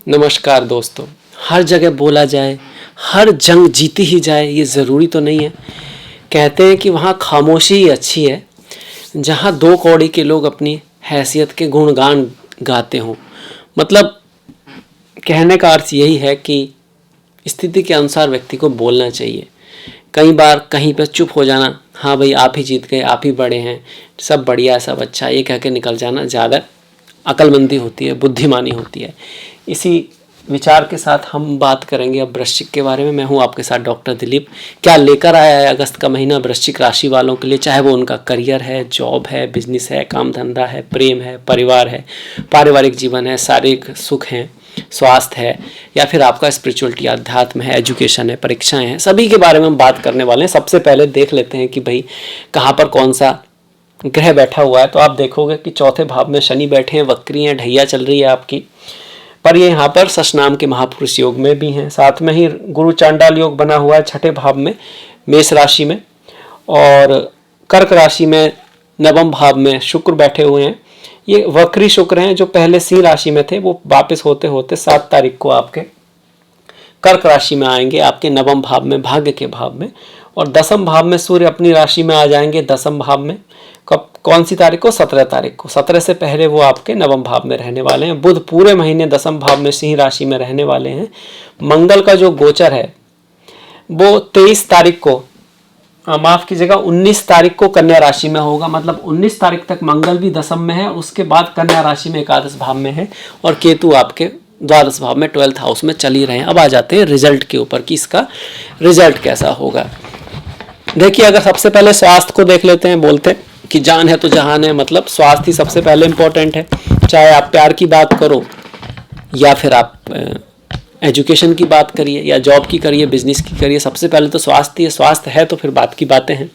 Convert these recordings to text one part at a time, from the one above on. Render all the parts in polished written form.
नमस्कार दोस्तों। हर जगह बोला जाए, हर जंग जीती ही जाए, ये ज़रूरी तो नहीं है। कहते हैं कि वहाँ खामोशी ही अच्छी है, जहाँ दो कौड़ी के लोग अपनी हैसियत के गुणगान गाते हों। मतलब कहने का अर्थ यही है कि स्थिति के अनुसार व्यक्ति को बोलना चाहिए। कई बार कहीं पर चुप हो जाना, हाँ भाई आप ही जीत गए, आप ही बड़े हैं, सब बढ़िया, सब अच्छा, ये कह के निकल जाना ज़्यादा अक्लमंदी होती है, बुद्धिमानी होती है। इसी विचार के साथ हम बात करेंगे अब वृश्चिक के बारे में। मैं हूं आपके साथ डॉक्टर दिलीप। क्या लेकर आया है अगस्त का महीना वृश्चिक राशि वालों के लिए, चाहे वो उनका करियर है, जॉब है, बिजनेस है, काम धंधा है, प्रेम है, परिवार है, पारिवारिक जीवन है, शारीरिक सुख है, स्वास्थ्य है, या फिर आपका स्पिरिचुअलिटी, अध्यात्म है, एजुकेशन है, परीक्षाएं हैं, सभी के बारे में हम बात करने वाले हैं। सबसे पहले देख लेते हैं कि भाई कहाँ पर कौन सा ग्रह बैठा हुआ है। तो आप देखोगे कि चौथे भाव में शनि बैठे हैं, वक्री हैं, ढैया चल रही है आपकी, पर ये यहाँ पर शशनाम के महापुरुष योग में भी हैं। साथ में ही गुरु चांडाल योग बना हुआ है छठे भाव में, मेष राशि में, और कर्क राशि में नवम भाव में शुक्र बैठे हुए हैं। ये वक्री शुक्र हैं जो पहले सिंह राशि में थे, वो वापस होते होते 7 तारीख को आपके कर्क राशि में आएंगे, आपके नवम भाव में, भाग्य के भाव में। और दसम भाव में सूर्य अपनी राशि में आ जाएंगे, दसम भाव में। कब, कौन सी तारीख को? 17 तारीख को। 17 से पहले वो आपके नवम भाव में रहने वाले हैं। बुध पूरे महीने दसम भाव में सिंह राशि में रहने वाले हैं। मंगल का जो गोचर है वो 23 तारीख को, माफ कीजिएगा, 19 तारीख को कन्या राशि में होगा। मतलब 19 तारीख तक मंगल भी दसम में है, उसके बाद कन्या राशि में एकादश भाव में है, और केतु आपके द्वादश भाव में 12th हाउस में चल ही रहे हैं। अब आ जाते हैं रिजल्ट के ऊपर कि इसका रिजल्ट कैसा होगा। देखिए, अगर सबसे पहले स्वास्थ्य को देख लेते हैं, बोलते हैं कि जान है तो जहान है, मतलब स्वास्थ्य ही सबसे पहले इंपॉर्टेंट है। चाहे आप प्यार की बात करो, या फिर आप एजुकेशन की बात करिए, या जॉब की करिए, बिजनेस की करिए, सबसे पहले तो स्वास्थ्य है। स्वास्थ्य है तो फिर बात की बातें हैं।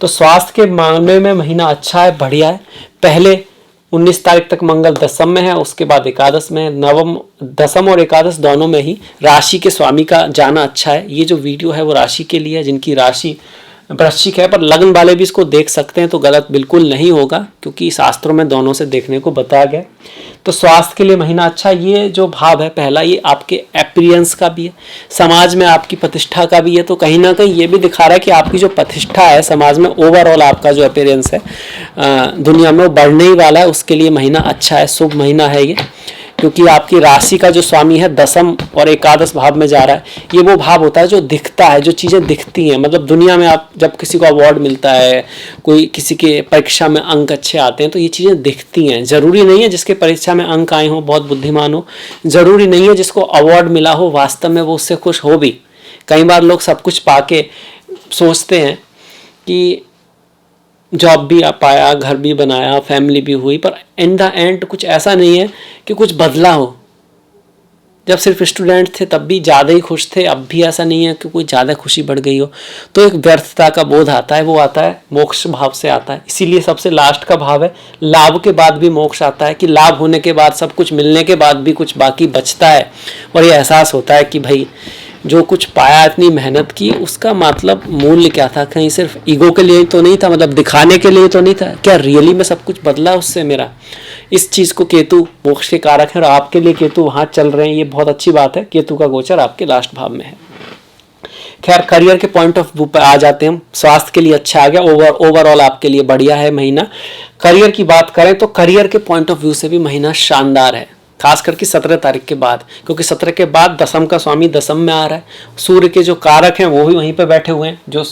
तो स्वास्थ्य के मामले में महीना अच्छा है, बढ़िया है। पहले 19 तारीख तक मंगल दसम में है, उसके बाद एकादश में है। नवम, दसम और एकादश दोनों में ही राशि के स्वामी का जाना अच्छा है। ये जो वीडियो है वो राशि के लिए है, जिनकी राशि वृश्चिक है, पर लग्न वाले भी इसको देख सकते हैं, तो गलत बिल्कुल नहीं होगा, क्योंकि शास्त्रों में दोनों से देखने को बताया गया। तो स्वास्थ्य के लिए महीना अच्छा। ये जो भाव है पहला, ये आपके अपीयरेंस का भी है, समाज में आपकी प्रतिष्ठा का भी है। तो कहीं ना कहीं ये भी दिखा रहा है कि आपकी जो प्रतिष्ठा है समाज में, ओवरऑल आपका जो अपीयरेंस है दुनिया में, वो बढ़ने ही वाला है। उसके लिए महीना अच्छा है, शुभ महीना है ये, क्योंकि आपकी राशि का जो स्वामी है दसम और एकादश भाव में जा रहा है। ये वो भाव होता है जो दिखता है, जो चीज़ें दिखती हैं। मतलब दुनिया में आप जब किसी को अवार्ड मिलता है, कोई किसी के परीक्षा में अंक अच्छे आते हैं, तो ये चीज़ें दिखती हैं। ज़रूरी नहीं है जिसके परीक्षा में अंक आए हों बहुत बुद्धिमान हो, ज़रूरी नहीं है जिसको अवार्ड मिला हो वास्तव में वो उससे खुश हो भी। कई बार लोग सब कुछ पाके सोचते हैं कि जॉब भी आ पाया, घर भी बनाया, फैमिली भी हुई, पर इन द एंड कुछ ऐसा नहीं है कि कुछ बदला हो। जब सिर्फ स्टूडेंट थे तब भी ज़्यादा ही खुश थे, अब भी ऐसा नहीं है कि कोई ज़्यादा खुशी बढ़ गई हो। तो एक व्यर्थता का बोध आता है, वो आता है मोक्ष भाव से आता है। इसीलिए सबसे लास्ट का भाव है लाभ के बाद भी मोक्ष आता है, कि लाभ होने के बाद, सब कुछ मिलने के बाद भी कुछ बाकी बचता है, और ये एहसास होता है कि भाई जो कुछ पाया, इतनी मेहनत की, उसका मतलब मूल्य क्या था? कहीं सिर्फ ईगो के लिए तो नहीं था, मतलब दिखाने के लिए तो नहीं था, क्या रियली में सब कुछ बदला उससे मेरा? इस चीज़ को केतु मोक्ष के कारक है, और आपके लिए केतु वहाँ चल रहे हैं, ये बहुत अच्छी बात है। केतु का गोचर आपके लास्ट भाव में है। खैर, करियर के पॉइंट ऑफ व्यू पर आ जाते हैं हम। स्वास्थ्य के लिए अच्छा आ गया, ओवरऑल आपके लिए बढ़िया है महीना। करियर की बात करें तो करियर के पॉइंट ऑफ व्यू से भी महीना शानदार है, खास करके 17 तारीख के बाद, क्योंकि 17 के बाद दसम का स्वामी दसम में आ रहा है। सूर्य के जो कारक हैं वो भी वहीं पे बैठे हुए हैं, जो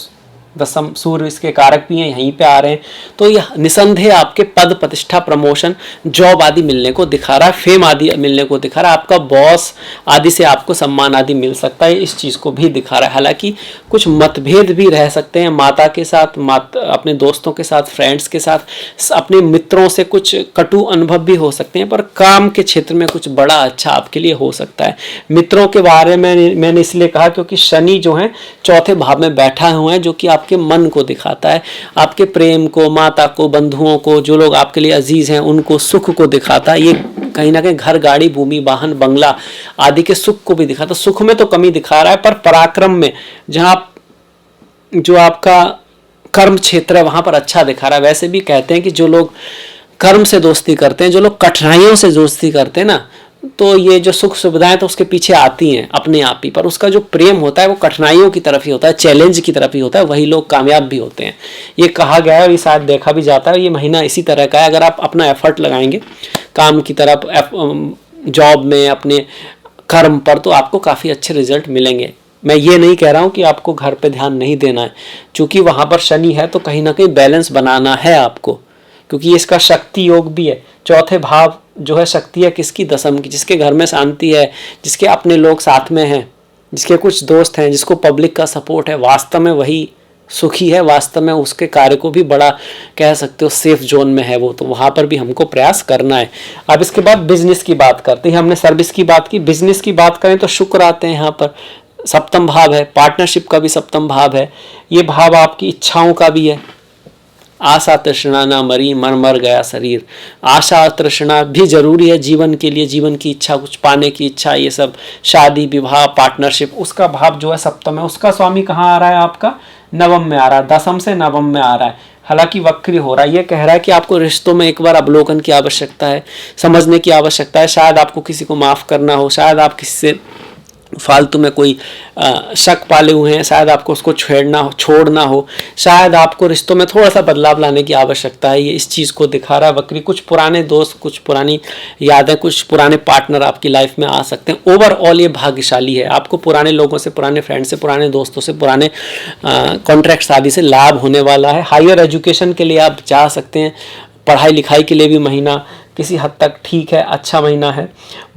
दसम सूर्य इसके कारक भी हैं, यहीं पे आ रहे हैं। तो यह निसंदेह आपके पद, प्रतिष्ठा, प्रमोशन, जॉब आदि मिलने को दिखा रहा है, फेम आदि मिलने को दिखा रहा है। आपका बॉस आदि से आपको सम्मान आदि मिल सकता है, इस चीज़ को भी दिखा रहा है। हालांकि कुछ मतभेद भी रह सकते हैं माता के साथ, अपने दोस्तों के साथ, फ्रेंड्स के साथ, अपने मित्रों से कुछ कटु अनुभव भी हो सकते हैं, पर काम के क्षेत्र में कुछ बड़ा अच्छा आपके लिए हो सकता है। मित्रों के बारे में मैंने इसलिए कहा क्योंकि शनि जो है चौथे भाव में बैठा हुआ है, जो कि आपके मन को दिखाता है, आपके प्रेम को, माता को, बंधुओं को, जो लोग आपके लिए अजीज हैं उनको, सुख को दिखाता है। ये कहीं ना कहीं घर, गाड़ी, भूमि, वाहन, बंगला आदि के सुख को भी दिखाता है। सुख में तो कमी दिखा रहा है, पर पराक्रम में, जहाँ जो आपका कर्म क्षेत्र है वहां पर अच्छा दिखा रहा है। वैसे भी कहते हैं कि जो लोग कर्म से दोस्ती करते हैं, जो लोग कठिनाइयों से दोस्ती करते हैं ना, तो ये जो सुख सुविधाएं तो उसके पीछे आती हैं अपने आप ही, पर उसका जो प्रेम होता है वो कठिनाइयों की तरफ ही होता है, चैलेंज की तरफ ही होता है, वही लोग कामयाब भी होते हैं। ये कहा गया है और ये शायद देखा भी जाता है। ये महीना इसी तरह का है, अगर आप अपना एफर्ट लगाएंगे काम की तरफ, जॉब में, अपने कर्म पर, तो आपको काफ़ी अच्छे रिजल्ट मिलेंगे। मैं ये नहीं कह रहा हूँ कि आपको घर पे ध्यान नहीं देना है, क्योंकि वहाँ पर शनि है तो कहीं ना कहीं बैलेंस बनाना है आपको, क्योंकि इसका शक्ति योग भी है। चौथे भाव जो है शक्ति है किसकी? दशम की। जिसके घर में शांति है, जिसके अपने लोग साथ में हैं, जिसके कुछ दोस्त हैं, जिसको पब्लिक का सपोर्ट है, वास्तव में वही सुखी है, वास्तव में उसके कार्य को भी बड़ा कह सकते हो सेफ जोन में है वो, तो वहाँ पर भी हमको प्रयास करना है। अब इसके बाद बिजनेस की बात करते हैं। हमने सर्विस की बात की, बिजनेस की बात करें तो शुक्र आते हैं यहाँ पर, सप्तम भाव है, पार्टनरशिप का भी सप्तम भाव है। ये भाव आपकी इच्छाओं का भी है। आशा तृष्णा ना मरी, मर मर गया शरीर। आशा तृष्णा भी जरूरी है जीवन के लिए, जीवन की इच्छा, कुछ पाने की इच्छा, ये सब, शादी विवाह पार्टनरशिप, उसका भाव जो है सप्तम है। उसका स्वामी कहाँ आ रहा है? आपका नवम में आ रहा है, दशम से नवम में आ रहा है, हालांकि वक्री हो रहा है। ये कह रहा है कि आपको रिश्तों में एक बार अवलोकन की आवश्यकता है, समझने की आवश्यकता है। शायद आपको किसी को माफ़ करना हो, शायद आप किसी से फालतू में कोई शक पाले हुए हैं, शायद आपको उसको छोड़ना हो, शायद आपको रिश्तों में थोड़ा सा बदलाव लाने की आवश्यकता है। ये इस चीज़ को दिखा रहा है वक्री। कुछ पुराने दोस्त, कुछ पुरानी यादें, कुछ पुराने पार्टनर आपकी लाइफ में आ सकते हैं। ओवरऑल ये भाग्यशाली है। आपको पुराने लोगों से, पुराने फ्रेंड से, पुराने दोस्तों से, पुराने कॉन्ट्रैक्ट आदि से लाभ होने वाला है। हायर एजुकेशन के लिए आप जा सकते हैं, पढ़ाई लिखाई के लिए भी महीना किसी हद तक ठीक है, अच्छा महीना है।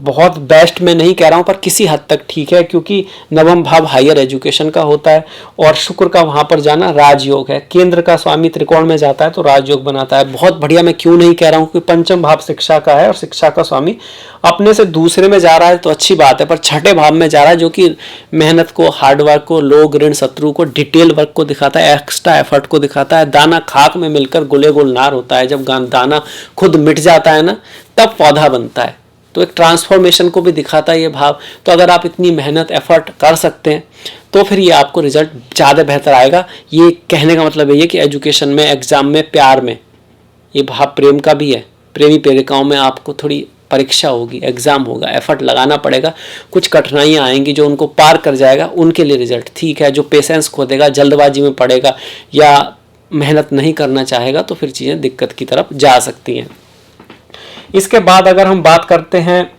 बहुत बेस्ट मैं नहीं कह रहा हूँ, पर किसी हद तक ठीक है, क्योंकि नवम भाव हायर एजुकेशन का होता है और शुक्र का वहाँ पर जाना राजयोग है। केंद्र का स्वामी त्रिकोण में जाता है तो राजयोग बनाता है। बहुत बढ़िया। मैं क्यों नहीं कह रहा हूँ कि पंचम भाव शिक्षा का है और शिक्षा का स्वामी अपने से दूसरे में जा रहा है तो अच्छी बात है, पर छठे भाव में जा रहा है जो कि मेहनत को, हार्डवर्क को, लोग ऋण शत्रु को, डिटेल वर्क को दिखाता है, एक्स्ट्रा एफर्ट को दिखाता है। दाना खाक में मिलकर गुले गुलनार होता है। जब दाना खुद मिट जाता है ना, तब पौधा बनता है। तो एक ट्रांसफॉर्मेशन को भी दिखाता है ये भाव। तो अगर आप इतनी मेहनत एफर्ट कर सकते हैं तो फिर ये आपको रिजल्ट ज़्यादा बेहतर आएगा। ये कहने का मतलब ये कि एजुकेशन में, एग्जाम में, प्यार में, ये भाव प्रेम का भी है। प्रेमी प्रेमिकाओं में आपको थोड़ी परीक्षा होगी, एग्जाम होगा, एफर्ट लगाना पड़ेगा, कुछ कठिनाइयाँ आएंगी, जो उनको पार कर जाएगा उनके लिए रिजल्ट ठीक है। जो पेशेंस खो देगा, जल्दबाजी में पड़ेगा या मेहनत नहीं करना चाहेगा, तो फिर चीज़ें दिक्कत की तरफ जा सकती हैं। इसके बाद अगर हम बात करते हैं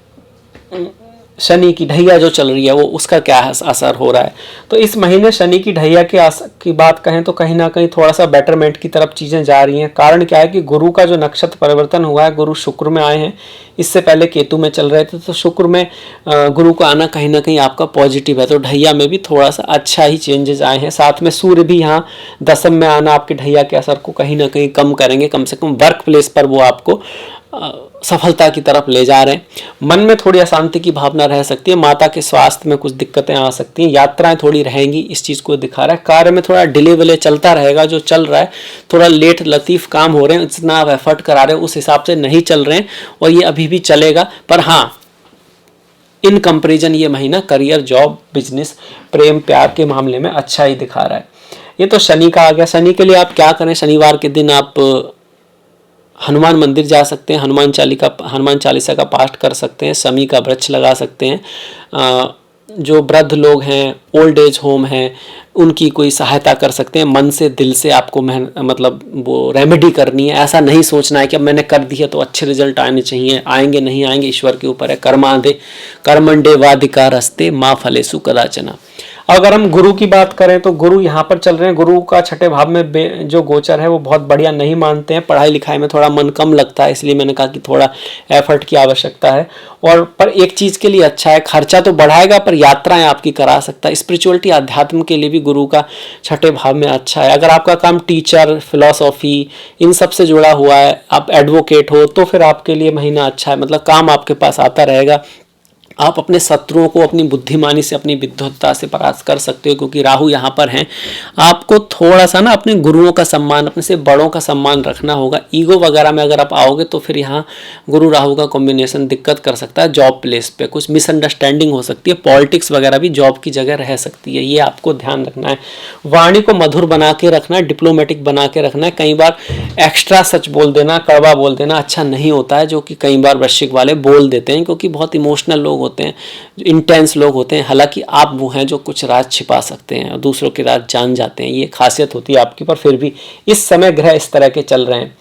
शनि की ढैया जो चल रही है, वो उसका क्या असर हो रहा है, तो इस महीने शनि की ढैया की बात कहें तो कहीं ना कहीं थोड़ा सा बेटरमेंट की तरफ चीज़ें जा रही हैं। कारण क्या है कि गुरु का जो नक्षत्र परिवर्तन हुआ है, गुरु शुक्र में आए हैं, इससे पहले केतु में चल रहे थे, तो शुक्र में गुरु का आना कहीं ना कहीं आपका पॉजिटिव है। तो ढैया में भी थोड़ा सा अच्छा ही चेंजेस आए हैं। साथ में सूर्य भी यहाँ दशम में आना आपके ढैया के असर को कहीं ना कहीं कम करेंगे। कम से कम वर्क प्लेस पर वो आपको सफलता की तरफ ले जा रहे हैं। मन में थोड़ी अशांति की भावना रह सकती है, माता के स्वास्थ्य में कुछ दिक्कतें आ सकती हैं, यात्राएं थोड़ी रहेंगी, इस चीज़ को दिखा रहा है। कार्य में थोड़ा डिले विले चलता रहेगा, जो चल रहा है थोड़ा लेट लतीफ़ काम हो रहे हैं, जितना आप एफर्ट करा रहे हैं उस हिसाब से नहीं चल रहे हैं, और ये अभी भी चलेगा। पर हाँ, इन कंपेरिजन ये महीना करियर, जॉब, बिजनेस, प्रेम प्यार के मामले में अच्छा ही दिखा रहा है। ये तो शनि का आ गया। शनि के लिए आप क्या करें? शनिवार के दिन आप हनुमान मंदिर जा सकते हैं, हनुमान चालीसा का पाठ कर सकते हैं, शमी का वृक्ष लगा सकते हैं। जो वृद्ध लोग हैं, ओल्ड एज होम हैं, उनकी कोई सहायता कर सकते हैं। मन से, दिल से आपको मतलब वो रेमेडी करनी है। ऐसा नहीं सोचना है कि अब मैंने कर दिया तो अच्छे रिजल्ट आने चाहिए, आएंगे नहीं आएंगे ईश्वर के ऊपर है। कर्मंडे वाधिकारस्ते माँ फलेसु कदाचना। अगर हम गुरु की बात करें तो गुरु यहाँ पर चल रहे हैं। गुरु का छठे भाव में जो गोचर है वो बहुत बढ़िया नहीं मानते हैं। पढ़ाई लिखाई में थोड़ा मन कम लगता है, इसलिए मैंने कहा कि थोड़ा एफर्ट की आवश्यकता है। और पर एक चीज़ के लिए अच्छा है, खर्चा तो बढ़ाएगा पर यात्राएं आपकी करा सकता है। स्पिरिचुअलिटी, अध्यात्म के लिए भी गुरु का छठे भाव में अच्छा है। अगर आपका काम टीचर, फिलॉसफी, इन सब से जुड़ा हुआ है, आप एडवोकेट हो, तो फिर आपके लिए महीना अच्छा है। मतलब काम आपके पास आता रहेगा, आप अपने शत्रुओं को अपनी बुद्धिमानी से, अपनी विद्वत्ता से परास्त कर सकते हो, क्योंकि राहु यहाँ पर हैं। आपको थोड़ा सा ना अपने गुरुओं का सम्मान, अपने से बड़ों का सम्मान रखना होगा। ईगो वगैरह में अगर आप आओगे तो फिर यहाँ गुरु राहु का कॉम्बिनेशन दिक्कत कर सकता है। जॉब प्लेस पे कुछ मिसअंडरस्टैंडिंग हो सकती है, पॉलिटिक्स वगैरह भी जॉब की जगह रह सकती है, ये आपको ध्यान रखना है। वाणी को मधुर बना के रखना है, डिप्लोमेटिक बना के रखना है। कई बार एक्स्ट्रा सच बोल देना, कड़वा बोल देना अच्छा नहीं होता है, जो कि कई बार वृश्चिक वाले बोल देते हैं, क्योंकि बहुत इमोशनल लोग होते हैं, इंटेंस लोग होते हैं। हालांकि आप वो हैं जो कुछ राज छिपा सकते हैं और दूसरों के राज जान जाते हैं, ये खासियत होती है आपकी। पर फिर भी इस समय ग्रह इस तरह के चल रहे हैं।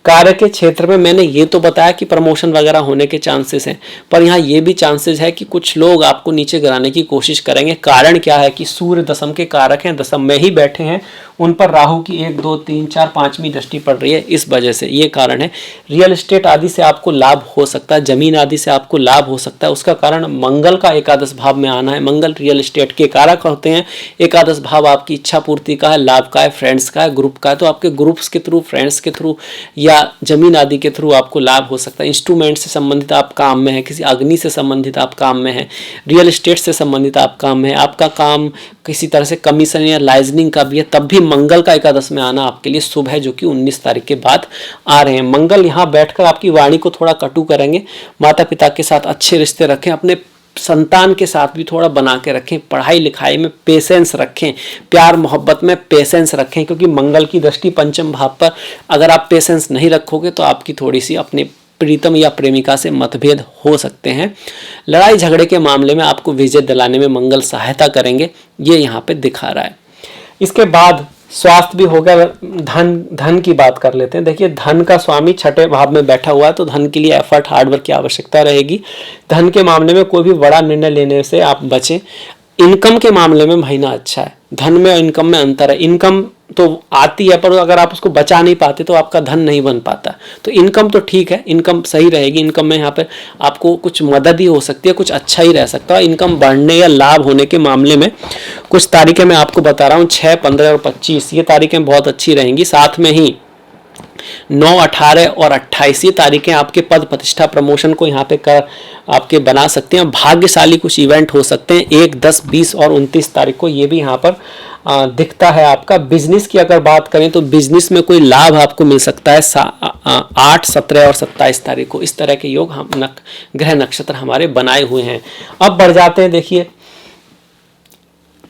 कार्य के क्षेत्र में मैंने ये तो बताया कि प्रमोशन वगैरह होने के चांसेस हैं, पर यहाँ ये भी चांसेस है कि कुछ लोग आपको नीचे गिराने की कोशिश करेंगे। कारण क्या है कि सूर्य दशम के कारक हैं, दशम में ही बैठे हैं, उन पर राहु की 1, 2, 3, 4, 5वीं दृष्टि पड़ रही है, इस वजह से ये कारण है। रियल एस्टेट आदि से आपको लाभ हो सकता है, जमीन आदि से आपको लाभ हो सकता है। उसका कारण मंगल का एकादश भाव में आना है। मंगल रियल एस्टेट के कारक होते हैं। एकादश भाव आपकी इच्छा पूर्ति का है, लाभ का है, फ्रेंड्स का है, ग्रुप का है। तो आपके ग्रुप्स के थ्रू, फ्रेंड्स के थ्रू या जमीन आदि के थ्रू आपको लाभ हो सकता है। इंस्ट्रूमेंट से संबंधित आप काम में है, किसी अग्नि से संबंधित आप काम में है, रियल एस्टेट से संबंधित आप काम में है, आपका काम किसी तरह से कमीशन या लाइजनिंग का भी है, तब भी मंगल का एकादश में आना आपके लिए शुभ है, जो कि 19 तारीख के बाद आ रहे हैं। मंगल यहाँ बैठकर आपकी वाणी को थोड़ा कटु करेंगे। माता पिता के साथ अच्छे रिश्ते रखें, अपने संतान के साथ भी थोड़ा बना के रखें, पढ़ाई लिखाई में पेशेंस रखें, प्यार मोहब्बत में पेशेंस रखें, क्योंकि मंगल की दृष्टि पंचम भाव पर, अगर आप पेशेंस नहीं रखोगे तो आपकी थोड़ी सी अपने प्रीतम या प्रेमिका से मतभेद हो सकते हैं। लड़ाई झगड़े के मामले में आपको विजय दिलाने में मंगल सहायता करेंगे, ये यहाँ पे दिखा रहा है। इसके बाद स्वास्थ्य भी हो गया। धन की बात कर लेते हैं। देखिए, धन का स्वामी छठे भाव में बैठा हुआ है, तो धन के लिए एफर्ट, हार्डवर्क की आवश्यकता रहेगी। धन के मामले में कोई भी बड़ा निर्णय लेने से आप बचें। इनकम के मामले में महीना अच्छा है। धन में और इनकम में अंतर है। इनकम तो आती है, पर अगर आप उसको बचा नहीं पाते तो आपका धन नहीं बन पाता। तो इनकम तो ठीक है, इनकम सही रहेगी। इनकम में यहाँ पर आपको कुछ मदद ही हो सकती है, कुछ अच्छा ही रह सकता है। इनकम बढ़ने या लाभ होने के मामले में कुछ तारीखें मैं आपको बता रहा हूँ, 6, 15 और 25 ये तारीखें बहुत अच्छी रहेंगी। साथ में ही 9, 18 और 28 ये तारीखें आपके पद प्रतिष्ठा प्रमोशन को यहाँ पे कर आपके बना सकते हैं। भाग्यशाली कुछ इवेंट हो सकते हैं 1, 10, 20 और 29 तारीख को, ये भी यहाँ पर दिखता है। आपका बिजनेस की अगर बात करें तो बिजनेस में कोई लाभ आपको मिल सकता है 8, 17 और 27 तारीख को। इस तरह के योग हम ग्रह नक्षत्र हमारे बनाए हुए हैं। अब बढ़ जाते हैं, देखिए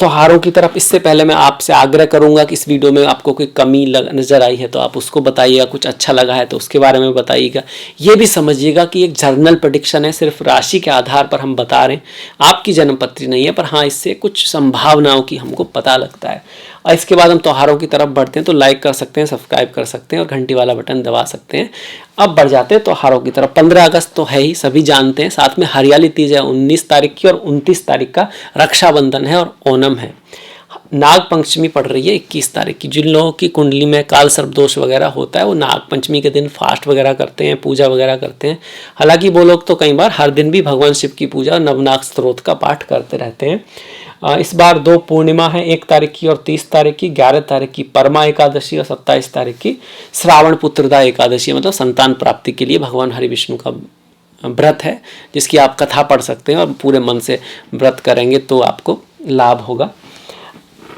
त्योहारों की तरफ। इससे पहले मैं आपसे आग्रह करूंगा कि इस वीडियो में आपको कोई कमी नज़र आई है तो आप उसको बताइएगा, कुछ अच्छा लगा है तो उसके बारे में बताइएगा। ये भी समझिएगा कि एक जर्नल प्रेडिक्शन है, सिर्फ राशि के आधार पर हम बता रहे हैं, आपकी जन्मपत्री नहीं है, पर हाँ इससे कुछ संभावनाओं की हमको पता लगता है। और इसके बाद हम त्योहारों की तरफ बढ़ते हैं, तो लाइक कर सकते हैं, सब्सक्राइब कर सकते हैं और घंटी वाला बटन दबा सकते हैं। अब बढ़ जाते हैं त्योहारों की तरफ। 15 अगस्त तो है ही, सभी जानते हैं। साथ में हरियाली तीज है 19 तारीख की, और 29 तारीख का रक्षाबंधन है और ओणम है। नाग पंचमी पड़ रही है 21 तारीख की। जिन लोगों की कुंडली में काल सर्प दोष वगैरह होता है वो नाग पंचमी के दिन फास्ट वगैरह करते हैं, पूजा वगैरह करते हैं। हालांकि वो लोग तो कई बार हर दिन भी भगवान शिव की पूजा और नवनाग स्तोत्र का पाठ करते रहते हैं। इस बार 2 पूर्णिमा है, 1 तारीख की और 30 तारीख की। 11 तारीख की परमा एकादशी और 27 तारीख की श्रावण पुत्रदा एकादशी, मतलब संतान प्राप्ति के लिए भगवान हरि विष्णु का व्रत है, जिसकी आप कथा पढ़ सकते हैं और पूरे मन से व्रत करेंगे तो आपको लाभ होगा।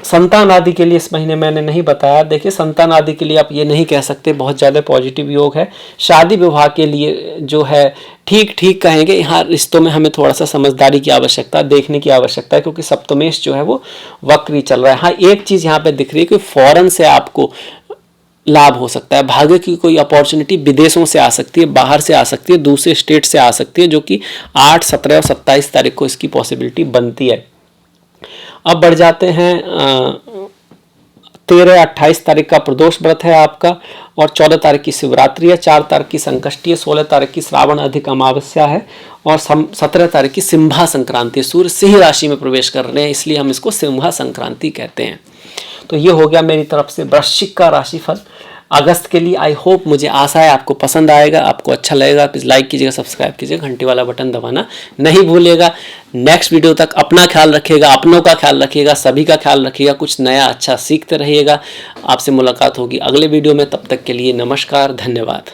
संतान आदि के लिए इस महीने मैंने नहीं बताया। देखिए, संतान आदि के लिए आप ये नहीं कह सकते बहुत ज़्यादा पॉजिटिव योग है। शादी विवाह के लिए जो है ठीक ठीक कहेंगे। यहाँ रिश्तों में हमें थोड़ा सा समझदारी की आवश्यकता, देखने की आवश्यकता है, क्योंकि सप्तमेश जो है वो वक्री चल रहा है। हाँ, एक चीज़ यहाँ पे दिख रही है कि फॉरेन से आपको लाभ हो सकता है। भाग्य की कोई अपॉर्चुनिटी विदेशों से आ सकती है, बाहर से आ सकती है, दूसरे स्टेट से आ सकती है, जो कि 8, 17 और 27 तारीख को इसकी पॉसिबिलिटी बनती है। अब बढ़ जाते हैं 13, 28 तारीख का प्रदोष व्रत है आपका, और 14 तारीख की शिवरात्रि है, 4 तारीख की संकष्टी है, 16 तारीख की श्रावण अधिक अमावस्या है, और 17 तारीख की सिंहा संक्रांति है। सूर्य सिंह राशि में प्रवेश कर रहे हैं, इसलिए हम इसको सिंहा संक्रांति कहते हैं। तो ये हो गया मेरी तरफ से वृश्चिक का राशिफल अगस्त के लिए। आई होप, मुझे आशा है आपको पसंद आएगा, आपको अच्छा लगेगा। प्लीज़ लाइक कीजिएगा, सब्सक्राइब कीजिएगा, घंटी वाला बटन दबाना नहीं भूलिएगा। नेक्स्ट वीडियो तक अपना ख्याल रखिएगा, अपनों का ख्याल रखिएगा, सभी का ख्याल रखिएगा, कुछ नया अच्छा सीखते रहिएगा। आपसे मुलाकात होगी अगले वीडियो में, तब तक के लिए नमस्कार, धन्यवाद।